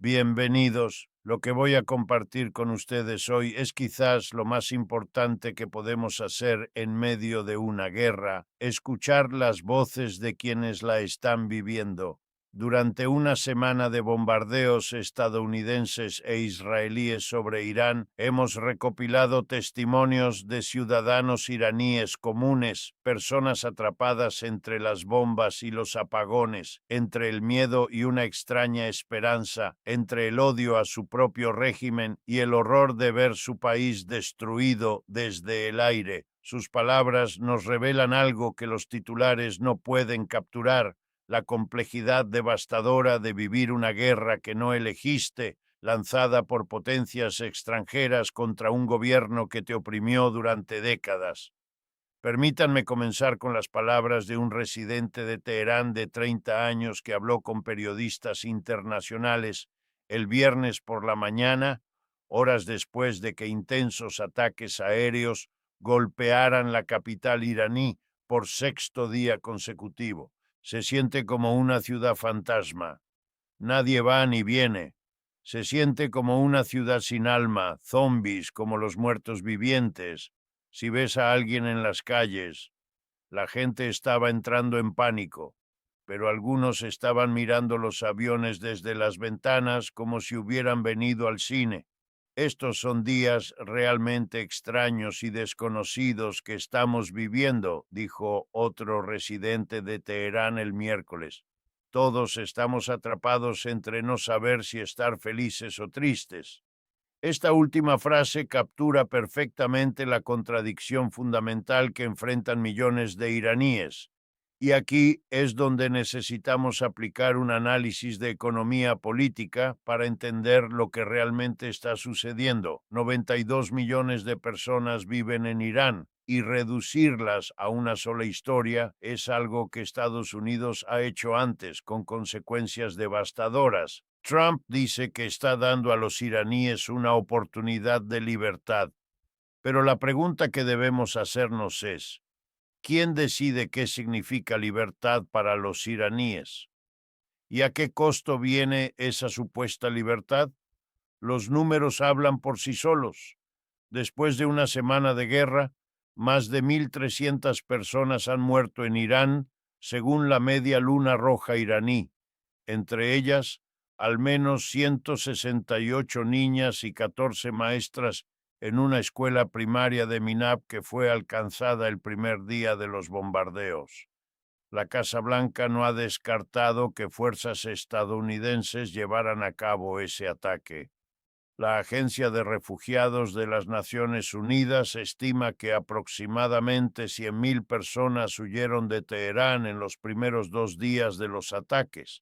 Bienvenidos. Lo que voy a compartir con ustedes hoy es quizás lo más importante que podemos hacer en medio de una guerra, escuchar las voces de quienes la están viviendo. Durante una semana de bombardeos estadounidenses e israelíes sobre Irán, hemos recopilado testimonios de ciudadanos iraníes comunes, personas atrapadas entre las bombas y los apagones, entre el miedo y una extraña esperanza, entre el odio a su propio régimen y el horror de ver su país destruido desde el aire. Sus palabras nos revelan algo que los titulares no pueden capturar: la complejidad devastadora de vivir una guerra que no elegiste, lanzada por potencias extranjeras contra un gobierno que te oprimió durante décadas. Permítanme comenzar con las palabras de un residente de Teherán de 30 años que habló con periodistas internacionales el viernes por la mañana, horas después de que intensos ataques aéreos golpearan la capital iraní por sexto día consecutivo. Se siente como una ciudad fantasma. Nadie va ni viene. Se siente como una ciudad sin alma, zombies como los muertos vivientes. Si ves a alguien en las calles, la gente estaba entrando en pánico, pero algunos estaban mirando los aviones desde las ventanas como si hubieran venido al cine. Estos son días realmente extraños y desconocidos que estamos viviendo, dijo otro residente de Teherán el miércoles. Todos estamos atrapados entre no saber si estar felices o tristes. Esta última frase captura perfectamente la contradicción fundamental que enfrentan millones de iraníes. Y aquí es donde necesitamos aplicar un análisis de economía política para entender lo que realmente está sucediendo. 92 millones de personas viven en Irán, y reducirlas a una sola historia es algo que Estados Unidos ha hecho antes, con consecuencias devastadoras. Trump dice que está dando a los iraníes una oportunidad de libertad, pero la pregunta que debemos hacernos es: ¿quién decide qué significa libertad para los iraníes? ¿Y a qué costo viene esa supuesta libertad? Los números hablan por sí solos. Después de una semana de guerra, más de 1.300 personas han muerto en Irán, según la Media Luna Roja iraní, entre ellas al menos 168 niñas y 14 maestras en una escuela primaria de Minab que fue alcanzada el primer día de los bombardeos. La Casa Blanca no ha descartado que fuerzas estadounidenses llevaran a cabo ese ataque. La Agencia de Refugiados de las Naciones Unidas estima que aproximadamente 100.000 personas huyeron de Teherán en los primeros 2 días de los ataques,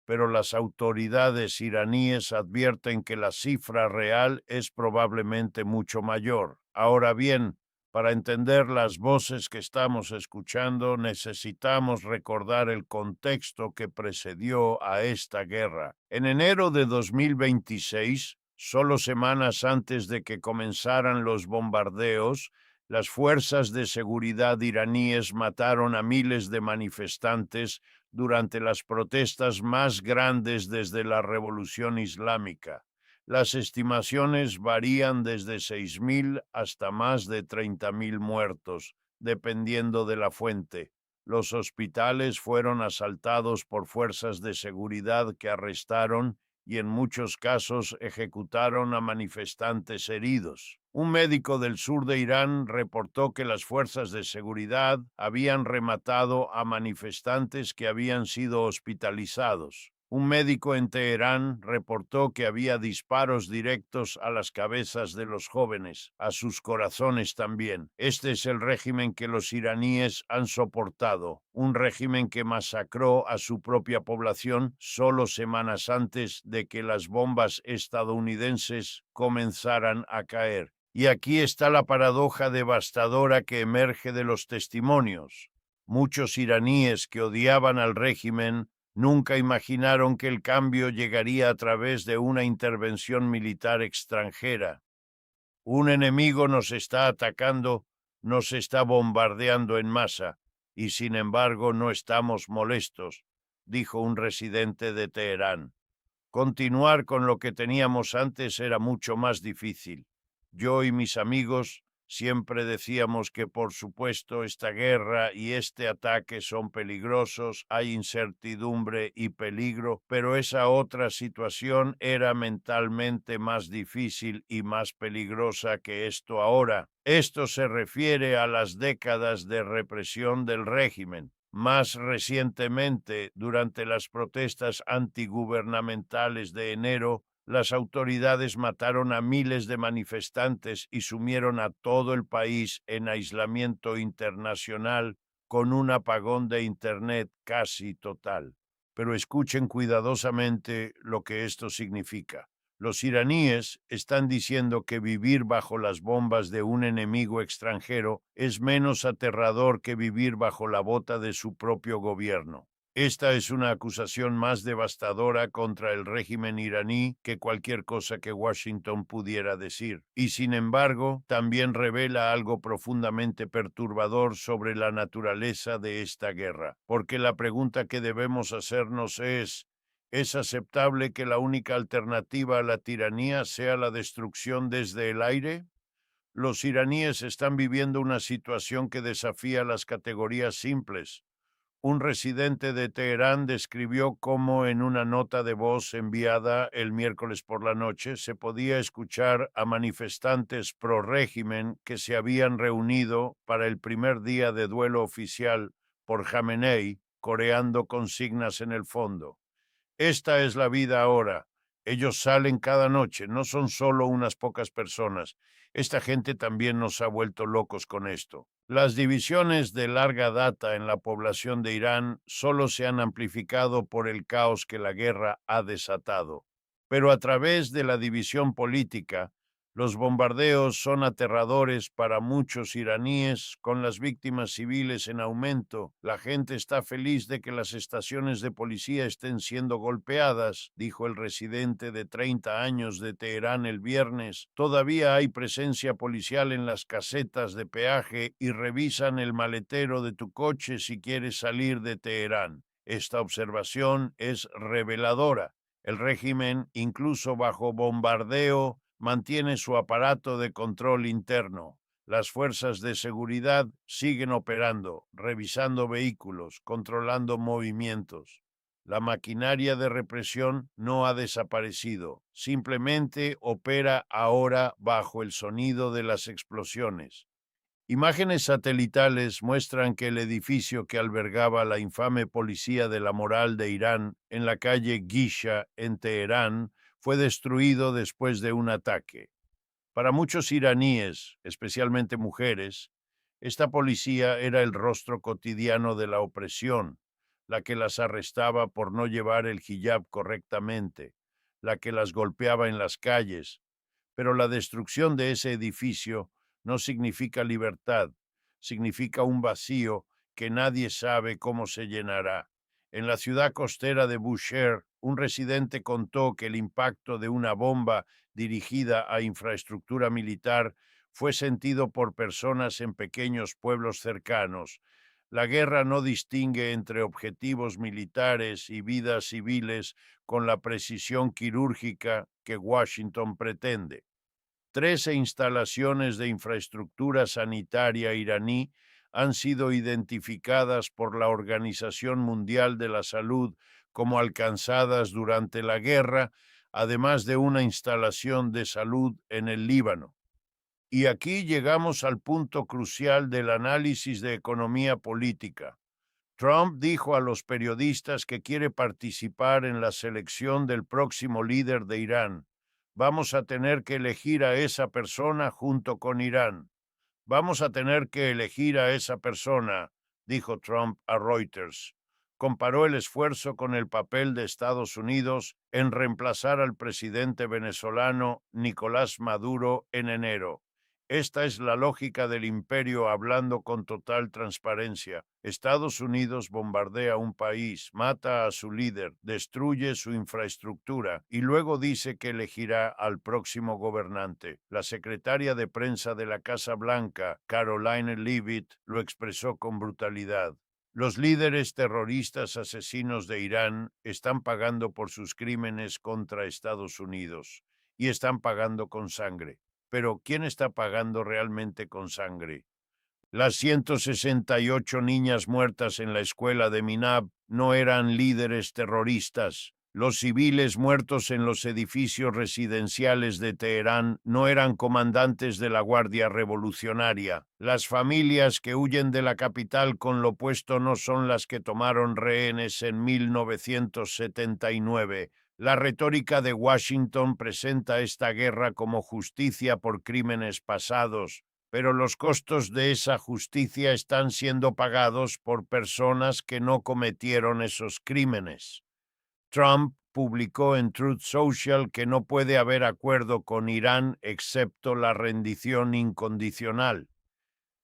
pero las autoridades iraníes advierten que la cifra real es probablemente mucho mayor. Ahora bien, para entender las voces que estamos escuchando, necesitamos recordar el contexto que precedió a esta guerra. En enero de 2026, solo semanas antes de que comenzaran los bombardeos, las fuerzas de seguridad iraníes mataron a miles de manifestantes durante las protestas más grandes desde la Revolución Islámica. Las estimaciones varían desde 6.000 hasta más de 30.000 muertos, dependiendo de la fuente. Los hospitales fueron asaltados por fuerzas de seguridad que arrestaron y en muchos casos ejecutaron a manifestantes heridos. Un médico del sur de Irán reportó que las fuerzas de seguridad habían rematado a manifestantes que habían sido hospitalizados. Un médico en Teherán reportó que había disparos directos a las cabezas de los jóvenes, a sus corazones también. Este es el régimen que los iraníes han soportado, un régimen que masacró a su propia población solo semanas antes de que las bombas estadounidenses comenzaran a caer. Y aquí está la paradoja devastadora que emerge de los testimonios. Muchos iraníes que odiaban al régimen nunca imaginaron que el cambio llegaría a través de una intervención militar extranjera. Un enemigo nos está atacando, nos está bombardeando en masa, y sin embargo no estamos molestos, dijo un residente de Teherán. Continuar con lo que teníamos antes era mucho más difícil. Yo y mis amigos siempre decíamos que, por supuesto, esta guerra y este ataque son peligrosos, hay incertidumbre y peligro, pero esa otra situación era mentalmente más difícil y más peligrosa que esto ahora. Esto se refiere a las décadas de represión del régimen. Más recientemente, durante las protestas antigubernamentales de enero, las autoridades mataron a miles de manifestantes y sumieron a todo el país en aislamiento internacional con un apagón de Internet casi total. Pero escuchen cuidadosamente lo que esto significa. Los iraníes están diciendo que vivir bajo las bombas de un enemigo extranjero es menos aterrador que vivir bajo la bota de su propio gobierno. Esta es una acusación más devastadora contra el régimen iraní que cualquier cosa que Washington pudiera decir. Y sin embargo, también revela algo profundamente perturbador sobre la naturaleza de esta guerra. Porque la pregunta que debemos hacernos ¿es aceptable que la única alternativa a la tiranía sea la destrucción desde el aire? Los iraníes están viviendo una situación que desafía las categorías simples. Un residente de Teherán describió cómo en una nota de voz enviada el miércoles por la noche se podía escuchar a manifestantes pro régimen que se habían reunido para el primer día de duelo oficial por Jamenei, coreando consignas en el fondo. Esta es la vida ahora. Ellos salen cada noche, no son solo unas pocas personas. Esta gente también nos ha vuelto locos con esto. Las divisiones de larga data en la población de Irán solo se han amplificado por el caos que la guerra ha desatado. Pero a través de la división política, los bombardeos son aterradores para muchos iraníes, con las víctimas civiles en aumento. La gente está feliz de que las estaciones de policía estén siendo golpeadas, dijo el residente de 30 años de Teherán el viernes. Todavía hay presencia policial en las casetas de peaje y revisan el maletero de tu coche si quieres salir de Teherán. Esta observación es reveladora. El régimen, incluso bajo bombardeo, mantiene su aparato de control interno. Las fuerzas de seguridad siguen operando, revisando vehículos, controlando movimientos. La maquinaria de represión no ha desaparecido, simplemente opera ahora bajo el sonido de las explosiones. Imágenes satelitales muestran que el edificio que albergaba la infame policía de la moral de Irán en la calle Gisha, en Teherán, fue destruido después de un ataque. Para muchos iraníes, especialmente mujeres, esta policía era el rostro cotidiano de la opresión, la que las arrestaba por no llevar el hijab correctamente, la que las golpeaba en las calles. Pero la destrucción de ese edificio no significa libertad, significa un vacío que nadie sabe cómo se llenará. En la ciudad costera de Bushehr, un residente contó que el impacto de una bomba dirigida a infraestructura militar fue sentido por personas en pequeños pueblos cercanos. La guerra no distingue entre objetivos militares y vidas civiles con la precisión quirúrgica que Washington pretende. 13 instalaciones de infraestructura sanitaria iraní han sido identificadas por la Organización Mundial de la Salud como alcanzadas durante la guerra, además de una instalación de salud en el Líbano. Y aquí llegamos al punto crucial del análisis de economía política. Trump dijo a los periodistas que quiere participar en la selección del próximo líder de Irán. Vamos a tener que elegir a esa persona junto con Irán. Vamos a tener que elegir a esa persona, dijo Trump a Reuters. Comparó el esfuerzo con el papel de Estados Unidos en reemplazar al presidente venezolano Nicolás Maduro en enero. Esta es la lógica del imperio hablando con total transparencia. Estados Unidos bombardea un país, mata a su líder, destruye su infraestructura y luego dice que elegirá al próximo gobernante. La secretaria de prensa de la Casa Blanca, Caroline Leavitt, lo expresó con brutalidad. Los líderes terroristas asesinos de Irán están pagando por sus crímenes contra Estados Unidos y están pagando con sangre. Pero ¿quién está pagando realmente con sangre? Las 168 niñas muertas en la escuela de Minab no eran líderes terroristas. Los civiles muertos en los edificios residenciales de Teherán no eran comandantes de la Guardia Revolucionaria. Las familias que huyen de la capital con lo puesto no son las que tomaron rehenes en 1979. La retórica de Washington presenta esta guerra como justicia por crímenes pasados, pero los costos de esa justicia están siendo pagados por personas que no cometieron esos crímenes. Trump publicó en Truth Social que no puede haber acuerdo con Irán excepto la rendición incondicional.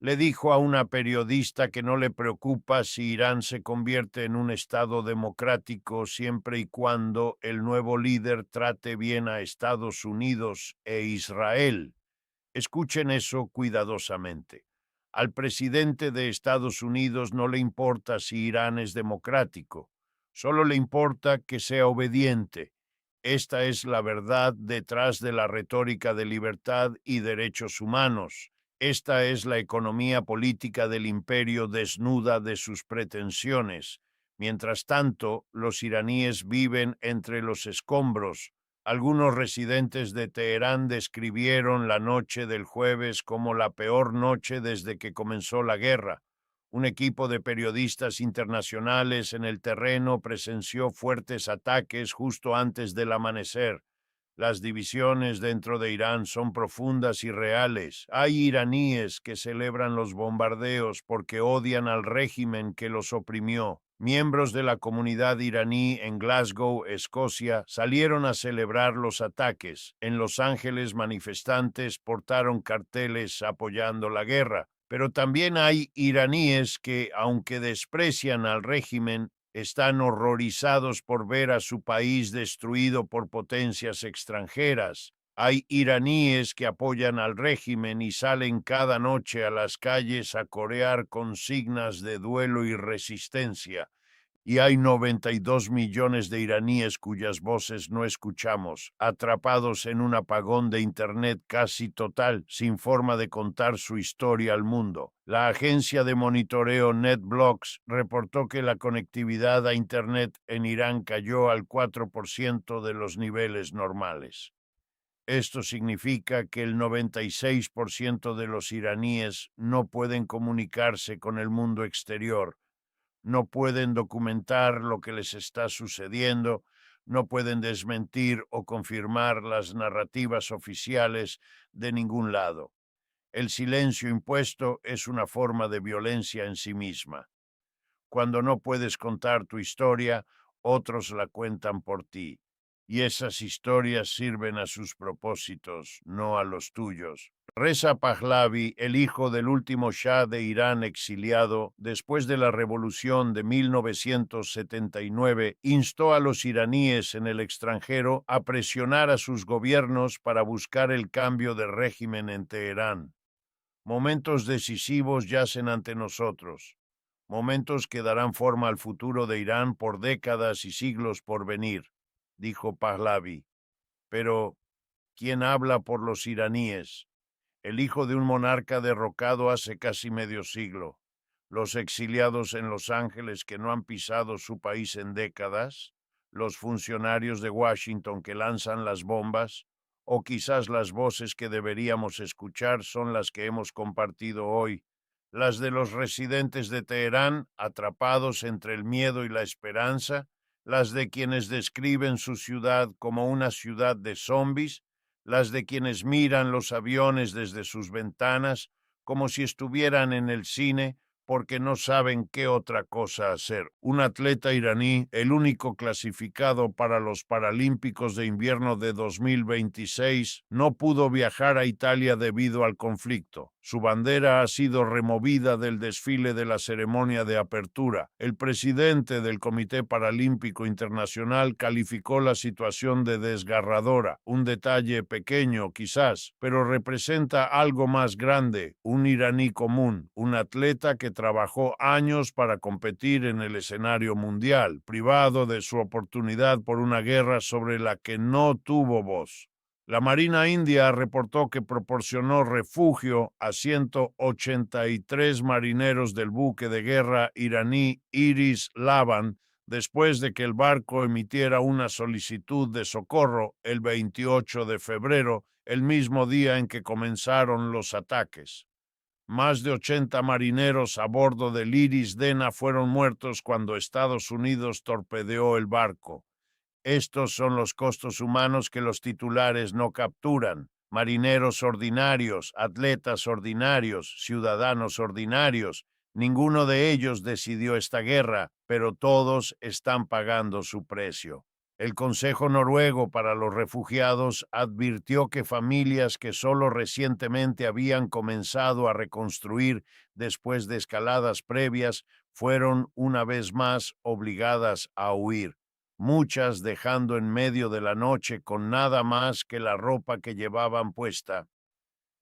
Le dijo a una periodista que no le preocupa si Irán se convierte en un Estado democrático siempre y cuando el nuevo líder trate bien a Estados Unidos e Israel. Escuchen eso cuidadosamente. Al presidente de Estados Unidos no le importa si Irán es democrático, solo le importa que sea obediente. Esta es la verdad detrás de la retórica de libertad y derechos humanos. Esta es la economía política del imperio desnuda de sus pretensiones. Mientras tanto, los iraníes viven entre los escombros. Algunos residentes de Teherán describieron la noche del jueves como la peor noche desde que comenzó la guerra. Un equipo de periodistas internacionales en el terreno presenció fuertes ataques justo antes del amanecer. Las divisiones dentro de Irán son profundas y reales. Hay iraníes que celebran los bombardeos porque odian al régimen que los oprimió. Miembros de la comunidad iraní en Glasgow, Escocia, salieron a celebrar los ataques. En Los Ángeles, manifestantes portaron carteles apoyando la guerra. Pero también hay iraníes que, aunque desprecian al régimen, están horrorizados por ver a su país destruido por potencias extranjeras. Hay iraníes que apoyan al régimen y salen cada noche a las calles a corear consignas de duelo y resistencia. Y hay 92 millones de iraníes cuyas voces no escuchamos, atrapados en un apagón de Internet casi total, sin forma de contar su historia al mundo. La agencia de monitoreo NetBlocks reportó que la conectividad a Internet en Irán cayó al 4% de los niveles normales. Esto significa que el 96% de los iraníes no pueden comunicarse con el mundo exterior. No pueden documentar lo que les está sucediendo, no pueden desmentir o confirmar las narrativas oficiales de ningún lado. El silencio impuesto es una forma de violencia en sí misma. Cuando no puedes contar tu historia, otros la cuentan por ti. Y esas historias sirven a sus propósitos, no a los tuyos. Reza Pahlavi, el hijo del último Shah de Irán exiliado después de la revolución de 1979, instó a los iraníes en el extranjero a presionar a sus gobiernos para buscar el cambio de régimen en Teherán. Momentos decisivos yacen ante nosotros. Momentos que darán forma al futuro de Irán por décadas y siglos por venir, dijo Pahlavi. Pero, ¿quién habla por los iraníes? El hijo de un monarca derrocado hace casi medio siglo. Los exiliados en Los Ángeles que no han pisado su país en décadas. Los funcionarios de Washington que lanzan las bombas. O quizás las voces que deberíamos escuchar son las que hemos compartido hoy, las de los residentes de Teherán, atrapados entre el miedo y la esperanza, las de quienes describen su ciudad como una ciudad de zombies, las de quienes miran los aviones desde sus ventanas como si estuvieran en el cine porque no saben qué otra cosa hacer. Un atleta iraní, el único clasificado para los Paralímpicos de Invierno de 2026, no pudo viajar a Italia debido al conflicto. Su bandera ha sido removida del desfile de la ceremonia de apertura. El presidente del Comité Paralímpico Internacional calificó la situación de desgarradora, un detalle pequeño quizás, pero representa algo más grande, un iraní común, un atleta que trabajó años para competir en el escenario mundial, privado de su oportunidad por una guerra sobre la que no tuvo voz. La Marina India reportó que proporcionó refugio a 183 marineros del buque de guerra iraní Iris Lavan después de que el barco emitiera una solicitud de socorro el 28 de febrero, el mismo día en que comenzaron los ataques. Más de 80 marineros a bordo del Iris Dena fueron muertos cuando Estados Unidos torpedeó el barco. Estos son los costos humanos que los titulares no capturan. Marineros ordinarios, atletas ordinarios, ciudadanos ordinarios. Ninguno de ellos decidió esta guerra, pero todos están pagando su precio. El Consejo Noruego para los Refugiados advirtió que familias que solo recientemente habían comenzado a reconstruir después de escaladas previas fueron una vez más obligadas a huir, muchas dejando en medio de la noche con nada más que la ropa que llevaban puesta.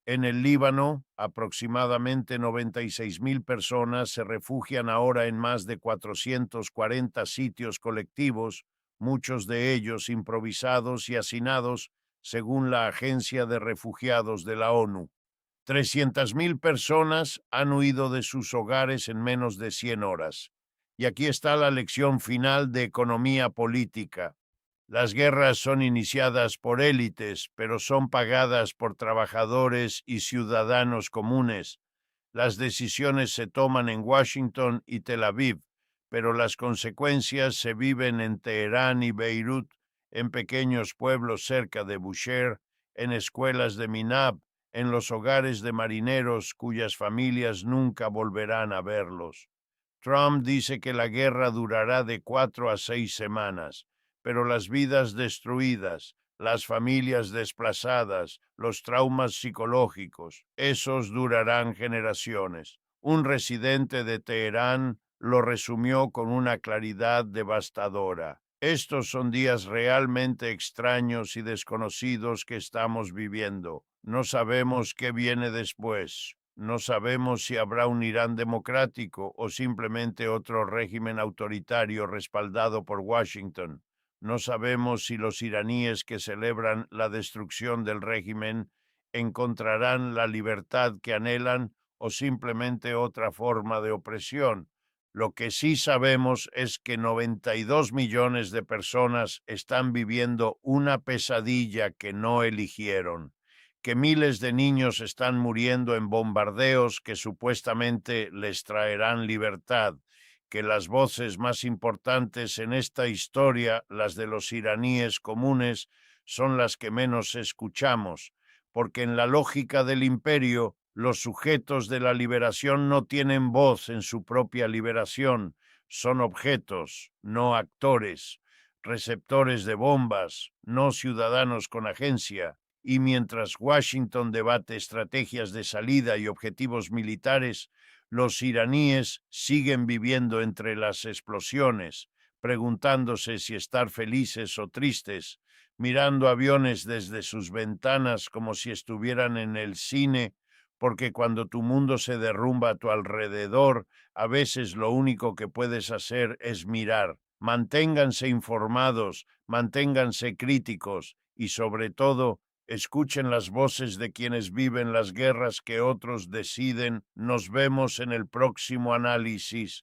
En el Líbano, aproximadamente 96,000 personas se refugian ahora en más de 440 sitios colectivos, muchos de ellos improvisados y hacinados, según la Agencia de Refugiados de la ONU. 300,000 personas han huido de sus hogares en menos de 100 horas. Y aquí está la lección final de economía política. Las guerras son iniciadas por élites, pero son pagadas por trabajadores y ciudadanos comunes. Las decisiones se toman en Washington y Tel Aviv, pero las consecuencias se viven en Teherán y Beirut, en pequeños pueblos cerca de Bushehr, en escuelas de Minab, en los hogares de marineros cuyas familias nunca volverán a verlos. Trump dice que la guerra durará de 4 a 6 semanas, pero las vidas destruidas, las familias desplazadas, los traumas psicológicos, esos durarán generaciones. Un residente de Teherán lo resumió con una claridad devastadora. Estos son días realmente extraños y desconocidos que estamos viviendo. No sabemos qué viene después. No sabemos si habrá un Irán democrático o simplemente otro régimen autoritario respaldado por Washington. No sabemos si los iraníes que celebran la destrucción del régimen encontrarán la libertad que anhelan o simplemente otra forma de opresión. Lo que sí sabemos es que 92 millones de personas están viviendo una pesadilla que no eligieron, que miles de niños están muriendo en bombardeos que supuestamente les traerán libertad, que las voces más importantes en esta historia, las de los iraníes comunes, son las que menos escuchamos, porque en la lógica del imperio, los sujetos de la liberación no tienen voz en su propia liberación, son objetos, no actores, receptores de bombas, no ciudadanos con agencia, y mientras Washington debate estrategias de salida y objetivos militares, los iraníes siguen viviendo entre las explosiones, preguntándose si estar felices o tristes, mirando aviones desde sus ventanas como si estuvieran en el cine, porque cuando tu mundo se derrumba a tu alrededor, a veces lo único que puedes hacer es mirar. Manténganse informados, manténganse críticos y, sobre todo, escuchen las voces de quienes viven las guerras que otros deciden. Nos vemos en el próximo análisis.